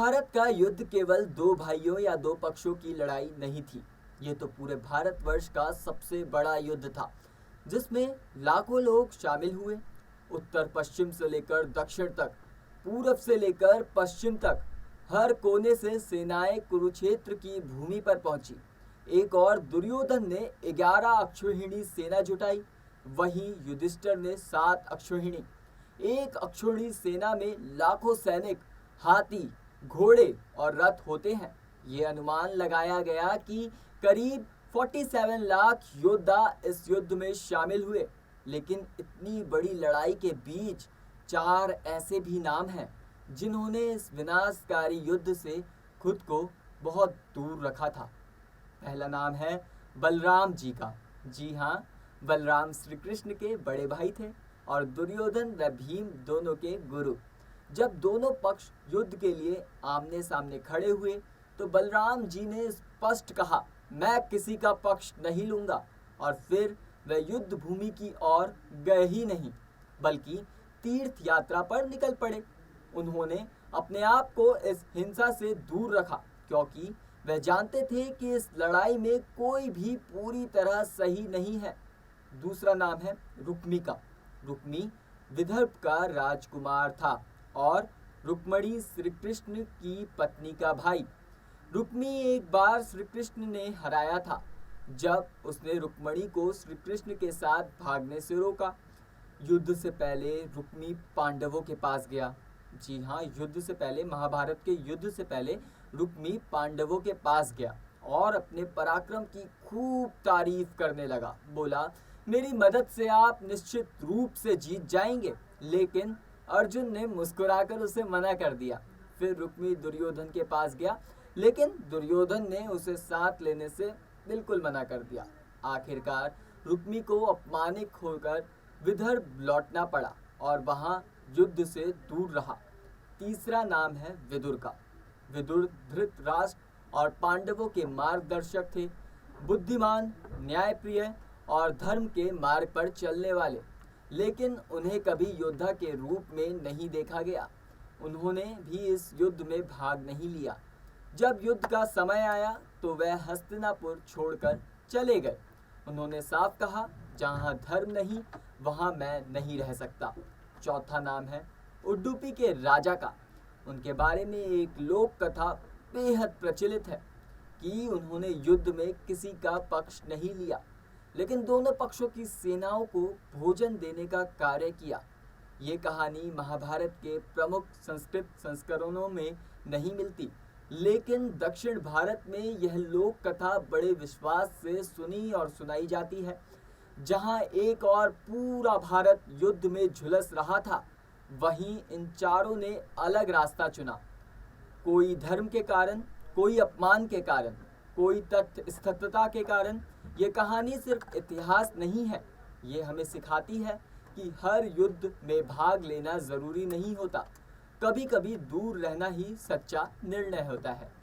महाभारत का युद्ध केवल दो भाइयों या दो पक्षों की लड़ाई नहीं थी। ये तो पूरे भारतवर्ष का सबसे बड़ा युद्ध था, जिसमें लाखों लोग शामिल हुए। उत्तर पश्चिम से लेकर दक्षिण तक, पूरब से लेकर पश्चिम तक, हर कोने से सेनाएं कुरुक्षेत्र की भूमि पर पहुंची। एक और दुर्योधन ने 11 अक्षौहिणी सेना जुटाई, वहीं युधिष्ठिर ने 7 अक्षौहिणी। एक अक्षौहिणी सेना में लाखों सैनिक, हाथी, घोड़े और रथ होते हैं। ये अनुमान लगाया गया कि करीब 47 लाख योद्धा इस युद्ध में शामिल हुए। लेकिन इतनी बड़ी लड़ाई के बीच 4 ऐसे भी नाम हैं जिन्होंने इस विनाशकारी युद्ध से खुद को बहुत दूर रखा था। पहला नाम है बलराम जी का। जी हाँ, बलराम श्री कृष्ण के बड़े भाई थे और दुर्योधन व भीम दोनों के गुरु। जब दोनों पक्ष युद्ध के लिए आमने सामने खड़े हुए तो बलराम जी ने स्पष्ट कहा, मैं किसी का पक्ष नहीं लूंगा। और फिर वे युद्ध भूमि की ओर गए ही नहीं, बल्कि तीर्थ यात्रा पर निकल पड़े। उन्होंने अपने आप को इस हिंसा से दूर रखा, क्योंकि वे जानते थे कि इस लड़ाई में कोई भी पूरी तरह सही नहीं है। दूसरा नाम है रुक्मी का। रुक्मी विदर्भ का राजकुमार था और रुक्मणी श्री कृष्ण की पत्नी का भाई। रुक्मी एक बार श्री कृष्ण ने हराया था, जब उसने रुक्मणी को श्री कृष्ण के साथ भागने से रोका। युद्ध से पहले रुक्मी पांडवों के पास गया। जी हाँ, युद्ध से पहले, महाभारत के युद्ध से पहले रुक्मी पांडवों के पास गया और अपने पराक्रम की खूब तारीफ करने लगा। बोला, मेरी मदद से आप निश्चित रूप से जीत जाएंगे। लेकिन अर्जुन ने मुस्कुराकर उसे मना कर दिया। फिर रुक्मी दुर्योधन के पास गया, लेकिन दुर्योधन ने उसे साथ लेने से बिल्कुल मना कर दिया। आखिरकार रुक्मी को अपमानित होकर विदर्भ लौटना पड़ा और वहां युद्ध से दूर रहा। तीसरा नाम है विदुर का। विदुर धृतराष्ट्र और पांडवों के मार्गदर्शक थे, बुद्धिमान, न्यायप्रिय और धर्म के मार्ग पर चलने वाले। लेकिन उन्हें कभी योद्धा के रूप में नहीं देखा गया। उन्होंने भी इस युद्ध में भाग नहीं लिया। जब युद्ध का समय आया तो वह हस्तिनापुर छोड़कर चले गए। उन्होंने साफ कहा, जहां धर्म नहीं वहां मैं नहीं रह सकता। चौथा नाम है उडुपी के राजा का। उनके बारे में एक लोक कथा बेहद प्रचलित है कि उन्होंने युद्ध में किसी का पक्ष नहीं लिया, लेकिन दोनों पक्षों की सेनाओं को भोजन देने का कार्य किया। ये कहानी महाभारत के प्रमुख संस्कृत संस्करणों में नहीं मिलती, लेकिन दक्षिण भारत में यह लोक कथा बड़े विश्वास से सुनी और सुनाई जाती है। जहां एक और पूरा भारत युद्ध में झुलस रहा था, वहीं इन चारों ने अलग रास्ता चुना। कोई धर्म के कारण, कोई अपमान के कारण, कोई तटस्थता के कारण। ये कहानी सिर्फ इतिहास नहीं है, ये हमें सिखाती है कि हर युद्ध में भाग लेना जरूरी नहीं होता। कभी कभी दूर रहना ही सच्चा निर्णय होता है।